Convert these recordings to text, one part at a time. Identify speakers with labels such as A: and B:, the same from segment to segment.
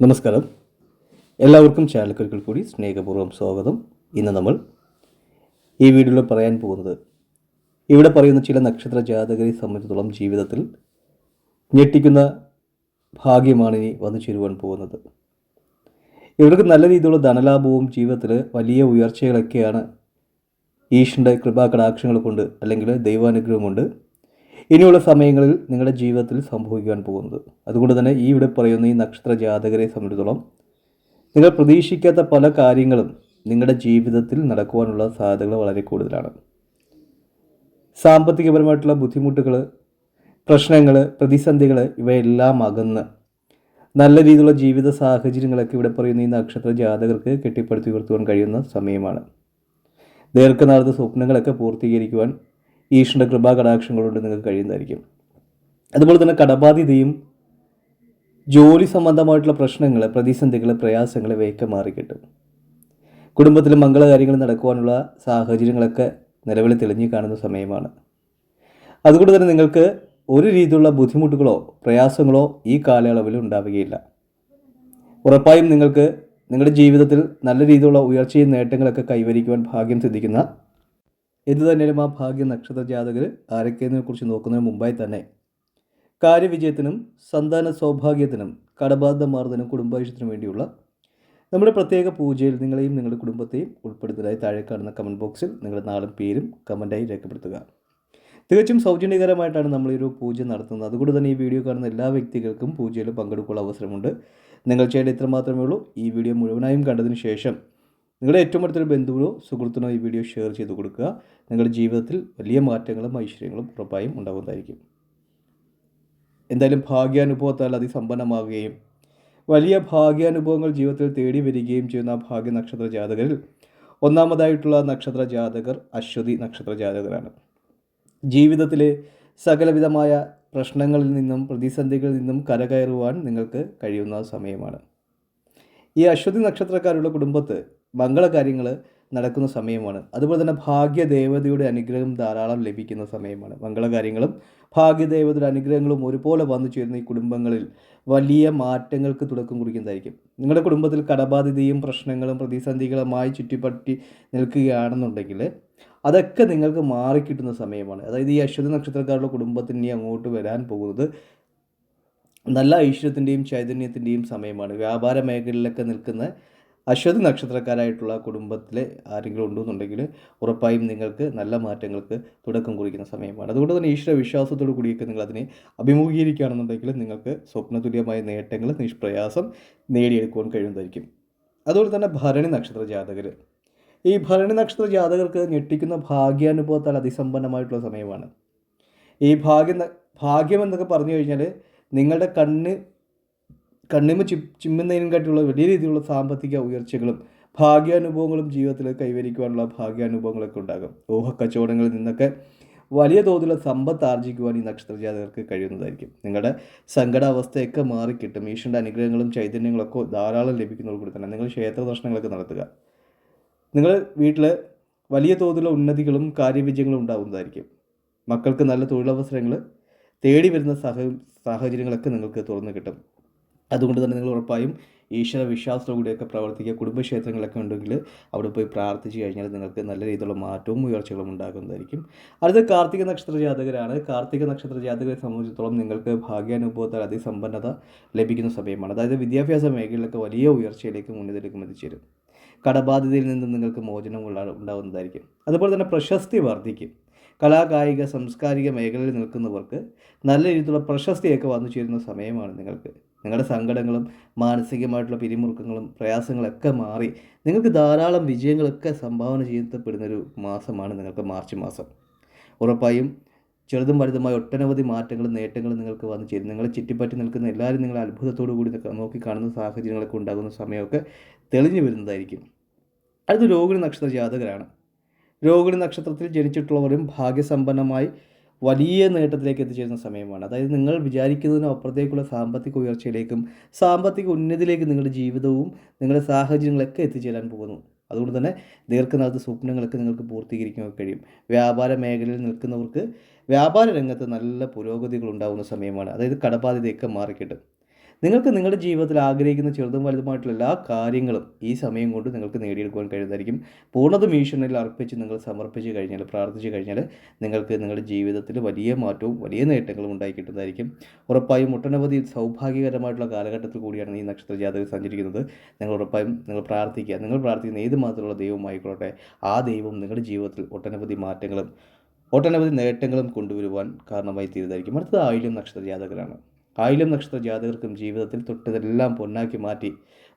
A: നമസ്കാരം. എല്ലാവർക്കും ചാനലിൽ കൂടി സ്നേഹപൂർവ്വം സ്വാഗതം. ഇന്ന് നമ്മൾ ഈ വീഡിയോയിൽ പറയാൻ പോകുന്നത്, ഇവിടെ പറയുന്ന ചില നക്ഷത്ര ജാതകരെ സംബന്ധിച്ചിടത്തോളം ജീവിതത്തിൽ ഞെട്ടിക്കുന്ന ഭാഗ്യമാണ് ഇനി വന്നു ചേരുവാൻ പോകുന്നത്. ഇവർക്ക് നല്ല രീതിയിലുള്ള ധനലാഭവും ജീവിതത്തിൽ വലിയ ഉയർച്ചകളൊക്കെയാണ് ഈശ്വരൻ്റെ കൃപാകടാക്ഷങ്ങൾ കൊണ്ട് അല്ലെങ്കിൽ ദൈവാനുഗ്രഹം കൊണ്ട് ഇനിയുള്ള സമയങ്ങളിൽ നിങ്ങളുടെ ജീവിതത്തിൽ സംഭവിക്കുവാൻ പോകുന്നത്. അതുകൊണ്ട് തന്നെ ഈ ഇവിടെ പറയുന്ന ഈ നക്ഷത്ര ജാതകരെ സംബന്ധിച്ചിടത്തോളം നിങ്ങൾ പ്രതീക്ഷിക്കാത്ത പല കാര്യങ്ങളും നിങ്ങളുടെ ജീവിതത്തിൽ നടക്കുവാനുള്ള സാധ്യതകൾ വളരെ കൂടുതലാണ്. സാമ്പത്തികപരമായിട്ടുള്ള ബുദ്ധിമുട്ടുകൾ, പ്രശ്നങ്ങൾ, പ്രതിസന്ധികൾ ഇവയെല്ലാം അകന്ന് നല്ല രീതിയിലുള്ള ജീവിത സാഹചര്യങ്ങളൊക്കെ ഇവിടെ പറയുന്ന ഈ നക്ഷത്ര ജാതകർക്ക് കെട്ടിപ്പടുത്തി ഉയർത്തുവാൻ കഴിയുന്ന സമയമാണ്. ദീർഘനാളത്തെ സ്വപ്നങ്ങളൊക്കെ പൂർത്തീകരിക്കുവാൻ ഈശ്വരൻ്റെ കൃപാകടാക്ഷങ്ങൾ കൊണ്ട് നിങ്ങൾക്ക് കഴിയുന്നതായിരിക്കും. അതുപോലെ തന്നെ കടബാധ്യതയും ജോലി സംബന്ധമായിട്ടുള്ള പ്രശ്നങ്ങൾ, പ്രതിസന്ധികൾ, പ്രയാസങ്ങൾ ഇവയൊക്കെ മാറിക്കിട്ടും. കുടുംബത്തിൽ മംഗളകാര്യങ്ങൾ നടക്കുവാനുള്ള സാഹചര്യങ്ങളൊക്കെ നിലവിൽ തെളിഞ്ഞു കാണുന്ന സമയമാണ്. അതുകൊണ്ട് തന്നെ നിങ്ങൾക്ക് ഒരു രീതിയിലുള്ള ബുദ്ധിമുട്ടുകളോ പ്രയാസങ്ങളോ ഈ കാലയളവിൽ ഉണ്ടാവുകയില്ല. ഉറപ്പായും നിങ്ങൾക്ക് നിങ്ങളുടെ ജീവിതത്തിൽ നല്ല രീതിയിലുള്ള ഉയർച്ചയും നേട്ടങ്ങളൊക്കെ കൈവരിക്കുവാൻ ഭാഗ്യം സിദ്ധിക്കുന്ന എന്തു തന്നെയാലും ആ ഭാഗ്യ നക്ഷത്ര ജാതകർ ആരൊക്കെയെന്നതിനെ കുറിച്ച് നോക്കുന്നതിന് മുമ്പായി തന്നെ കാര്യവിജയത്തിനും സന്താന സൗഭാഗ്യത്തിനും കടബാധ്യത മാറുന്നതിനും കുടുംബായുഷ്യത്തിനും വേണ്ടിയുള്ള നമ്മുടെ പ്രത്യേക പൂജയിൽ നിങ്ങളെയും നിങ്ങളുടെ കുടുംബത്തെയും ഉൾപ്പെടുത്തലായി താഴെ കാണുന്ന കമൻറ്റ് ബോക്സിൽ നിങ്ങളുടെ നാളും പേരും കമൻറ്റായി രേഖപ്പെടുത്തുക. തികച്ചും സൗജന്യകരമായിട്ടാണ് നമ്മളൊരു പൂജ നടത്തുന്നത്. അതുകൊണ്ട് തന്നെ ഈ വീഡിയോ കാണുന്ന എല്ലാ വ്യക്തികൾക്കും പൂജയിൽ പങ്കെടുക്കാനുള്ള അവസരമുണ്ട്. നിങ്ങൾ ചെയ്യേണ്ട ഇത്ര മാത്രമേ ഉള്ളൂ. ഈ വീഡിയോ മുഴുവനായും കണ്ടതിന് ശേഷം നിങ്ങളുടെ ഏറ്റവും അടുത്തൊരു ബന്ധുവിനോ സുഹൃത്തിനോ ഈ വീഡിയോ ഷെയർ ചെയ്ത് കൊടുക്കുക. നിങ്ങളുടെ ജീവിതത്തിൽ വലിയ മാറ്റങ്ങളും ഐശ്വര്യങ്ങളും ഉറപ്പായും ഉണ്ടാകുന്നതായിരിക്കും. എന്തായാലും ഭാഗ്യാനുഭവത്താൽ അതിസമ്പന്നമാകുകയും വലിയ ഭാഗ്യാനുഭവങ്ങൾ ജീവിതത്തിൽ തേടി വരികയും ചെയ്യുന്ന ഭാഗ്യ നക്ഷത്ര ജാതകരിൽ ഒന്നാമതായിട്ടുള്ള നക്ഷത്ര ജാതകർ അശ്വതി നക്ഷത്ര ജാതകരാണ്. ജീവിതത്തിലെ സകലവിധമായ പ്രശ്നങ്ങളിൽ നിന്നും പ്രതിസന്ധികളിൽ നിന്നും കരകയറുവാൻ നിങ്ങൾക്ക് കഴിയുന്ന സമയമാണ്. ഈ അശ്വതി നക്ഷത്രക്കാരുടെ കുടുംബത്ത് മംഗളകാര്യങ്ങൾ നടക്കുന്ന സമയമാണ്. അതുപോലെ തന്നെ ഭാഗ്യദേവതയുടെ അനുഗ്രഹം ധാരാളം ലഭിക്കുന്ന സമയമാണ്. മംഗളകാര്യങ്ങളും ഭാഗ്യദേവതയുടെ അനുഗ്രഹങ്ങളും ഒരുപോലെ വന്നു ചേരുന്ന ഈ കുടുംബങ്ങളിൽ വലിയ മാറ്റങ്ങൾക്ക് തുടക്കം കുറിക്കുന്നതായിരിക്കും. നിങ്ങളുടെ കുടുംബത്തിൽ കടബാധ്യതയും പ്രശ്നങ്ങളും പ്രതിസന്ധികളുമായി ചുറ്റിപ്പറ്റി നിൽക്കുകയാണെന്നുണ്ടെങ്കിൽ അതൊക്കെ നിങ്ങൾക്ക് മാറിക്കിട്ടുന്ന സമയമാണ്. അതായത് ഈ അശ്വതി നക്ഷത്രക്കാരുടെ കുടുംബത്തിന് ഇനി അങ്ങോട്ട് വരാൻ പോകുന്നത് നല്ല ഐശ്വര്യത്തിൻ്റെയും ചൈതന്യത്തിൻ്റെയും സമയമാണ്. വ്യാപാര മേഖലയിലൊക്കെ നിൽക്കുന്ന അശ്വതി നക്ഷത്രക്കാരായിട്ടുള്ള കുടുംബത്തിലെ ആരെങ്കിലും ഉണ്ടെന്നുണ്ടെങ്കിൽ ഉറപ്പായും നിങ്ങൾക്ക് നല്ല മാറ്റങ്ങൾക്ക് തുടക്കം കുറിക്കുന്ന സമയമാണ്. അതുകൊണ്ട് തന്നെ ഈശ്വര വിശ്വാസത്തോടു കൂടിയൊക്കെ നിങ്ങൾ അതിനെ അഭിമുഖീകരിക്കുകയാണെന്നുണ്ടെങ്കിൽ നിങ്ങൾക്ക് സ്വപ്നതുല്യമായ നേട്ടങ്ങൾ നിഷ്പ്രയാസം നേടിയെടുക്കുവാൻ കഴിയുന്നതായിരിക്കും. അതുപോലെ തന്നെ ഭരണി നക്ഷത്ര ജാതകർ, ഈ ഭരണി നക്ഷത്ര ജാതകർക്ക് ഞെട്ടിക്കുന്ന ഭാഗ്യാനുഭവത്താൽ അതിസമ്പന്നമായിട്ടുള്ള സമയമാണ്. ഈ ഭാഗ്യം എന്നൊക്കെ പറഞ്ഞു കഴിഞ്ഞാൽ നിങ്ങളുടെ കണ്ണിമ ചിമ്മുന്നതിനും കാട്ടിയുള്ള വലിയ രീതിയിലുള്ള സാമ്പത്തിക ഉയർച്ചകളും ഭാഗ്യാനുഭവങ്ങളും ജീവിതത്തിൽ കൈവരിക്കുവാനുള്ള ഭാഗ്യാനുഭവങ്ങളൊക്കെ ഉണ്ടാകും. ഊഹക്കച്ചവടങ്ങളിൽ നിന്നൊക്കെ വലിയ തോതിലുള്ള സമ്പത്ത് ആർജിക്കുവാൻ ഈ നക്ഷത്ര ജാതകർക്ക് കഴിയുന്നതായിരിക്കും. നിങ്ങളുടെ സങ്കടാവസ്ഥയൊക്കെ മാറിക്കിട്ടും. ഈശ്വരൻ്റെ അനുഗ്രഹങ്ങളും ചൈതന്യങ്ങളൊക്കെ ധാരാളം ലഭിക്കുന്നതോടുകൂടി തന്നെ നിങ്ങൾ ക്ഷേത്ര ദർശനങ്ങളൊക്കെ നടത്തുക. നിങ്ങൾ വീട്ടിൽ വലിയ തോതിലുള്ള ഉന്നതികളും കാര്യവിജയങ്ങളും ഉണ്ടാകുന്നതായിരിക്കും. മക്കൾക്ക് നല്ല തൊഴിലവസരങ്ങൾ തേടി വരുന്ന സാഹചര്യങ്ങളൊക്കെ നിങ്ങൾക്ക് തുറന്നു കിട്ടും. അതുകൊണ്ട് തന്നെ നിങ്ങൾ ഉറപ്പായും ഈശ്വര വിശ്വാസത്തോടുകൂടിയൊക്കെ പ്രവർത്തിക്കുക. കുടുംബക്ഷേത്രങ്ങളൊക്കെ ഉണ്ടെങ്കിൽ അവിടെ പോയി പ്രാർത്ഥിച്ചു കഴിഞ്ഞാൽ നിങ്ങൾക്ക് നല്ല രീതിയിലുള്ള മാറ്റവും ഉയർച്ചകളും ഉണ്ടാകുന്നതായിരിക്കും. അടുത്ത കാർത്തിക നക്ഷത്ര ജാതകരാണ്. കാർത്തിക നക്ഷത്ര ജാതകരെ സംബന്ധിച്ചിടത്തോളം നിങ്ങൾക്ക് ഭാഗ്യാനുഭവത്താൽ അതിസമ്പന്നത ലഭിക്കുന്ന സമയമാണ്. അതായത് വിദ്യാഭ്യാസ മേഖലയിലൊക്കെ വലിയ ഉയർച്ചയിലേക്കും ഉന്നതിയിലേക്കും എത്തിച്ചേരും. കടബാധ്യതയിൽ നിന്ന് നിങ്ങൾക്ക് മോചനം ഉണ്ടാകുന്നതായിരിക്കും. അതുപോലെ തന്നെ പ്രശസ്തി വർദ്ധിക്കും. കലാകായിക സാംസ്കാരിക മേഖലയിൽ നിൽക്കുന്നവർക്ക് നല്ല രീതിയിലുള്ള പ്രശസ്തിയൊക്കെ വന്നു ചേരുന്ന സമയമാണ് നിങ്ങൾക്ക്. നിങ്ങളുടെ സങ്കടങ്ങളും മാനസികമായിട്ടുള്ള പിരിമുറുക്കങ്ങളും പ്രയാസങ്ങളൊക്കെ മാറി നിങ്ങൾക്ക് ധാരാളം വിജയങ്ങളൊക്കെ സംഭാവന ചെയ്യപ്പെടുന്നൊരു മാസമാണ് നിങ്ങൾക്ക് മാർച്ച് മാസം. ഉറപ്പായും ചെറുതും വലുതുമായ ഒട്ടനവധി മാറ്റങ്ങളും നേട്ടങ്ങളും നിങ്ങൾക്ക് വന്നു ചേരും. നിങ്ങളെ ചുറ്റിപ്പറ്റി നിൽക്കുന്ന എല്ലാവരും നിങ്ങളെ അത്ഭുതത്തോടു കൂടി നോക്കി കാണുന്ന സാഹചര്യങ്ങളൊക്കെ ഉണ്ടാകുന്ന സമയമൊക്കെ തെളിഞ്ഞു വരുന്നതായിരിക്കും. അടുത്ത രോഹിണി നക്ഷത്ര ജാതകരാണ്. രോഹിണി നക്ഷത്രത്തിൽ ജനിച്ചിട്ടുള്ളവരും ഭാഗ്യസമ്പന്നമായി വലിയ നേട്ടത്തിലേക്ക് എത്തിച്ചേരുന്ന സമയമാണ്. അതായത് നിങ്ങൾ വിചാരിക്കുന്നതിനും അപ്പുറത്തേക്കുള്ള സാമ്പത്തിക ഉയർച്ചയിലേക്കും സാമ്പത്തിക ഉന്നതിയിലേക്കും നിങ്ങളുടെ ജീവിതവും നിങ്ങളുടെ സാഹചര്യങ്ങളൊക്കെ എത്തിച്ചേരാൻ പോകുന്നു. അതുകൊണ്ട് തന്നെ ദീർഘനാളത്തെ സ്വപ്നങ്ങളൊക്കെ നിങ്ങൾക്ക് പൂർത്തീകരിക്കാൻ കഴിയും. വ്യാപാര മേഖലയിൽ നിൽക്കുന്നവർക്ക് വ്യാപാര രംഗത്ത് നല്ല പുരോഗതികൾ ഉണ്ടാകുന്ന സമയമാണ്. അതായത് കടബാധ്യതയൊക്കെ മാറിക്കിട്ടും. നിങ്ങൾക്ക് നിങ്ങളുടെ ജീവിതത്തിൽ ആഗ്രഹിക്കുന്ന ചെറുതും വലുതുമായിട്ടുള്ള എല്ലാ കാര്യങ്ങളും ഈ സമയം കൊണ്ട് നിങ്ങൾക്ക് നേടിയെടുക്കുവാൻ കഴിയുന്നതായിരിക്കും. പൂർണ്ണതും ഈശ്വരനിൽ അർപ്പിച്ച് നിങ്ങൾ സമർപ്പിച്ച് കഴിഞ്ഞാൽ, പ്രാർത്ഥിച്ച് കഴിഞ്ഞാൽ നിങ്ങൾക്ക് നിങ്ങളുടെ ജീവിതത്തിൽ വലിയ മാറ്റവും വലിയ നേട്ടങ്ങളും ഉണ്ടായി കിട്ടുന്നതായിരിക്കും. ഉറപ്പായും ഒട്ടനവധി സൗഭാഗ്യകരമായിട്ടുള്ള കാലഘട്ടത്തിൽ കൂടിയാണ് ഈ നക്ഷത്ര ജാതകർ സഞ്ചരിക്കുന്നത്. നിങ്ങൾ ഉറപ്പായും നിങ്ങൾ പ്രാർത്ഥിക്കുക. നിങ്ങൾ പ്രാർത്ഥിക്കുന്ന ഏത് മാത്രമുള്ള ദൈവമായിക്കോട്ടെ, ആ ദൈവം നിങ്ങളുടെ ജീവിതത്തിൽ ഒട്ടനവധി മാറ്റങ്ങളും ഒട്ടനവധി നേട്ടങ്ങളും കൊണ്ടുവരുവാൻ കാരണമായി തീരുന്നതായിരിക്കും. അടുത്തത് ആയില്യം നക്ഷത്ര ജാതകരാണ്. ആയില്യം നക്ഷത്ര ജാതകർക്കും ജീവിതത്തിൽ തൊട്ടതെല്ലാം പൊന്നാക്കി മാറ്റി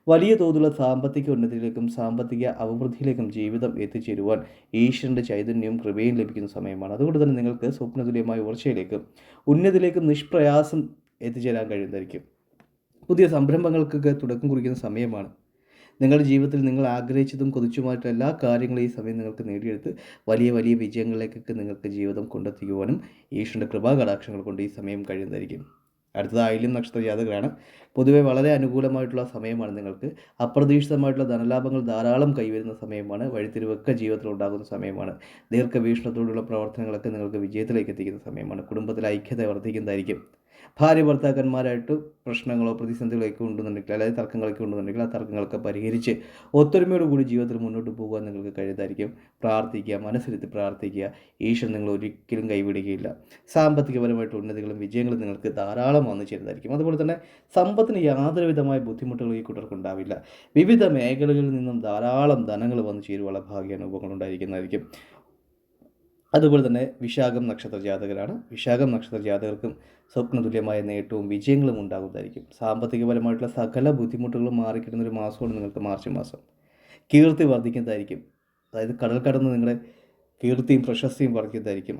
A: വലിയ തോതിലുള്ള സാമ്പത്തിക ഉന്നതിയിലേക്കും സാമ്പത്തിക അഭിവൃദ്ധിയിലേക്കും ജീവിതം എത്തിച്ചേരുവാൻ ഈശ്വരൻ്റെ ചൈതന്യവും കൃപയും ലഭിക്കുന്ന സമയമാണ്. അതുകൊണ്ട് തന്നെ നിങ്ങൾക്ക് സ്വപ്നതുല്യമായ ഉയർച്ചയിലേക്കും ഉന്നതിയിലേക്കും നിഷ്പ്രയാസം എത്തിച്ചേരാൻ കഴിയുന്നതായിരിക്കും. പുതിയ സംരംഭങ്ങൾക്കൊക്കെ തുടക്കം കുറിക്കുന്ന സമയമാണ്. നിങ്ങളുടെ ജീവിതത്തിൽ നിങ്ങൾ ആഗ്രഹിച്ചതും കൊതിച്ചുമായിട്ടുള്ള എല്ലാ കാര്യങ്ങളും ഈ സമയം നിങ്ങൾക്ക് നേടിയെടുത്ത് വലിയ വലിയ വിജയങ്ങളിലേക്കൊക്കെ നിങ്ങൾക്ക് ജീവിതം കൊണ്ടെത്തിക്കുവാനും ഈശ്വരൻ്റെ കൃപാകടാക്ഷങ്ങൾ കൊണ്ട് ഈ സമയം കഴിയുന്നതായിരിക്കും. അടുത്തത് ആയില്യം നക്ഷത്ര ജാതകരാണ്. പൊതുവെ വളരെ അനുകൂലമായിട്ടുള്ള സമയമാണ് നിങ്ങൾക്ക്. അപ്രതീക്ഷിതമായിട്ടുള്ള ധനലാഭങ്ങൾ ധാരാളം കൈവരുന്ന സമയമാണ്. വഴിത്തിരിവൊക്കെ ജീവിതത്തിൽ ഉണ്ടാകുന്ന സമയമാണ്. ദീർഘവീക്ഷണത്തോടുള്ള പ്രവർത്തനങ്ങളൊക്കെ നിങ്ങൾക്ക് വിജയത്തിലേക്ക് എത്തിക്കുന്ന സമയമാണ്. കുടുംബത്തിലെ ഐക്യത വർദ്ധിക്കുന്നതായിരിക്കും. ഭാര്യ ഭർത്താക്കന്മാരായിട്ട് പ്രശ്നങ്ങളോ പ്രതിസന്ധികളൊക്കെ ഉണ്ടെന്നുണ്ടെങ്കിൽ, അല്ലെങ്കിൽ തർക്കങ്ങളൊക്കെ ഉണ്ടെന്നുണ്ടെങ്കിൽ ആ തർക്കങ്ങളൊക്കെ പരിഹരിച്ച് ഒത്തൊരുമയോടുകൂടി ജീവിതത്തിൽ മുന്നോട്ട് പോകാൻ നിങ്ങൾക്ക് കഴിയുന്നതായിരിക്കും. പ്രാർത്ഥിക്കുക, മനസ്സിരുത്തി പ്രാർത്ഥിക്കുക. ഈശ്വരൻ നിങ്ങൾ ഒരിക്കലും കൈവിടുകയില്ല. സാമ്പത്തികപരമായിട്ട് ഉന്നതികളും വിജയങ്ങളും നിങ്ങൾക്ക് ധാരാളം വന്നു ചേരുന്നതായിരിക്കും. അതുപോലെ തന്നെ സമ്പത്തിന് യാതൊരു വിധമായ ബുദ്ധിമുട്ടുകളും ഈ കൂട്ടർക്കുണ്ടാവില്ല. വിവിധ മേഖലകളിൽ നിന്നും ധാരാളം ധനങ്ങൾ വന്നു ചേരുവാനുള്ള ഭാഗ്യാനുഭവങ്ങൾ ഉണ്ടായിരിക്കുന്നതായിരിക്കും. അതുപോലെ തന്നെ വിശാഖം നക്ഷത്ര ജാതകരാണ്. വിശാഖം നക്ഷത്ര ജാതകർക്കും സ്വപ്നതുല്യമായ നേട്ടവും വിജയങ്ങളും ഉണ്ടാകുന്നതായിരിക്കും. സാമ്പത്തികപരമായിട്ടുള്ള സകല ബുദ്ധിമുട്ടുകളും മാറിക്കിട്ടുന്നൊരു മാസമാണ് നിങ്ങൾക്ക് മാർച്ച് മാസം. കീർത്തി വർദ്ധിക്കുന്നതായിരിക്കും. അതായത് കടൽ കടന്ന് നിങ്ങളുടെ കീർത്തിയും പ്രശസ്തിയും വർദ്ധിക്കുന്നതായിരിക്കും.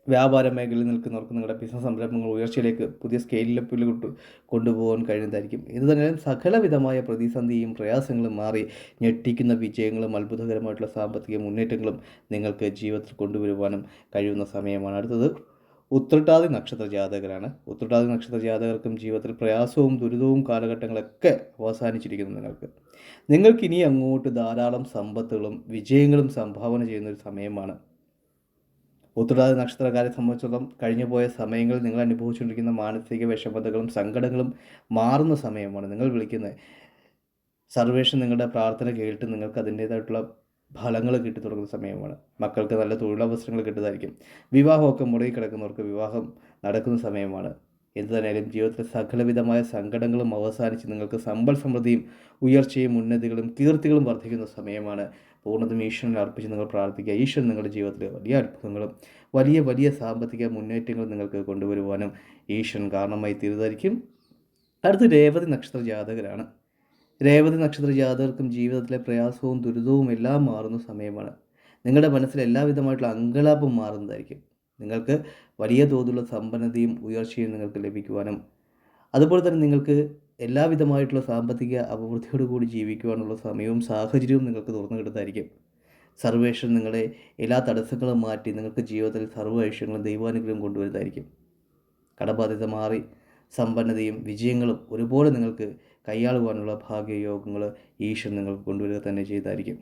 A: വ്യാപാര മേഖലയിൽ നിൽക്കുന്നവർക്ക് നിങ്ങളുടെ ബിസിനസ് സംരംഭങ്ങൾ ഉയർച്ചയിലേക്ക് പുതിയ സ്കെയിലപ്പിൽ കൊണ്ടുപോകാൻ കഴിയുന്നതായിരിക്കും. ഇത് തന്നെ സകലവിധമായ പ്രതിസന്ധിയും പ്രയാസങ്ങളും മാറി ഞെട്ടിക്കുന്ന വിജയങ്ങളും അത്ഭുതകരമായിട്ടുള്ള സാമ്പത്തിക മുന്നേറ്റങ്ങളും നിങ്ങൾക്ക് ജീവിതത്തിൽ കൊണ്ടുവരുവാനും കഴിയുന്ന സമയമാണ്. അടുത്തത് ഉത്രട്ടാതി നക്ഷത്ര ജാതകരാണ്. ഉത്രട്ടാതി നക്ഷത്ര ജാതകർക്കും ജീവിതത്തിൽ പ്രയാസവും ദുരിതവും കാലഘട്ടങ്ങളൊക്കെ അവസാനിച്ചിരിക്കുന്നു. നിങ്ങൾക്കിനി അങ്ങോട്ട് ധാരാളം സമ്പത്തുകളും വിജയങ്ങളും സംഭാവന ചെയ്യുന്ന ഒരു സമയമാണ്. ഉത്രട്ടാതി നക്ഷത്രക്കാരെ സംബന്ധിച്ചിടത്തോളം കഴിഞ്ഞുപോയ സമയങ്ങളിൽ നിങ്ങൾ അനുഭവിച്ചുകൊണ്ടിരിക്കുന്ന മാനസിക വിഷമതകളും സങ്കടങ്ങളും മാറുന്ന സമയമാണ്. നിങ്ങൾ വിളിക്കുന്ന സർവേഷൻ നിങ്ങളുടെ പ്രാർത്ഥന കേട്ട് നിങ്ങൾക്ക് അതിൻ്റേതായിട്ടുള്ള ഫലങ്ങൾ കിട്ടി തുടങ്ങുന്ന സമയമാണ്. മക്കൾക്ക് നല്ല തൊഴിലവസരങ്ങൾ കിട്ടുന്നതായിരിക്കും. വിവാഹമൊക്കെ മുടങ്ങി കിടക്കുന്നവർക്ക് വിവാഹം നടക്കുന്ന സമയമാണ്. എന്തു തന്നെയായാലും ജീവിതത്തിലെ സകലവിധമായ സങ്കടങ്ങളും അവസാനിച്ച് നിങ്ങൾക്ക് സമ്പൽ സമൃദ്ധിയും ഉയർച്ചയും ഉന്നതികളും കീർത്തികളും വർദ്ധിക്കുന്ന സമയമാണ്. പൂർണ്ണതും ഈശ്വരനെ അർപ്പിച്ച് നിങ്ങൾ പ്രാർത്ഥിക്കുക. ഈശ്വരൻ നിങ്ങളുടെ ജീവിതത്തിൽ വലിയ അത്ഭുതങ്ങളും വലിയ വലിയ സാമ്പത്തിക മുന്നേറ്റങ്ങളും നിങ്ങൾക്ക് കൊണ്ടുവരുവാനും ഈശ്വരൻ കാരണമായി തീരുന്നതായിരിക്കും. അടുത്ത രേവതി നക്ഷത്ര ജാതകരാണ്. രേവതി നക്ഷത്ര ജാതകർക്കും ജീവിതത്തിലെ പ്രയാസവും ദുരിതവും എല്ലാം മാറുന്ന സമയമാണ്. നിങ്ങളുടെ മനസ്സിൽ എല്ലാവിധമായിട്ടുള്ള അങ്കലാപം മാറുന്നതായിരിക്കും. നിങ്ങൾക്ക് വലിയ തോതിലുള്ള സമ്പന്നതയും ഉയർച്ചയും നിങ്ങൾക്ക് ലഭിക്കുവാനും അതുപോലെ തന്നെ നിങ്ങൾക്ക് എല്ലാവിധമായിട്ടുള്ള സാമ്പത്തിക അഭിവൃദ്ധിയോടുകൂടി ജീവിക്കുവാനുള്ള സമയവും സാഹചര്യവും നിങ്ങൾക്ക് തുറന്നു കിട്ടുന്നതായിരിക്കും. സർവേഷൻ നിങ്ങളുടെ എല്ലാ തടസ്സങ്ങളും മാറ്റി നിങ്ങൾക്ക് ജീവിതത്തിൽ സർവ്വ ഐശ്വര്യങ്ങളും ദൈവാനുഗ്രഹം കൊണ്ടുവരുന്നതായിരിക്കും. കടബാധ്യത മാറി സമ്പന്നതയും വിജയങ്ങളും ഒരുപോലെ നിങ്ങൾക്ക് കൈയാളുവാനുള്ള ഭാഗ്യയോഗങ്ങൾ ഈശ്വരൻ നിങ്ങൾക്ക് കൊണ്ടുവരിക തന്നെ ചെയ്തായിരിക്കും.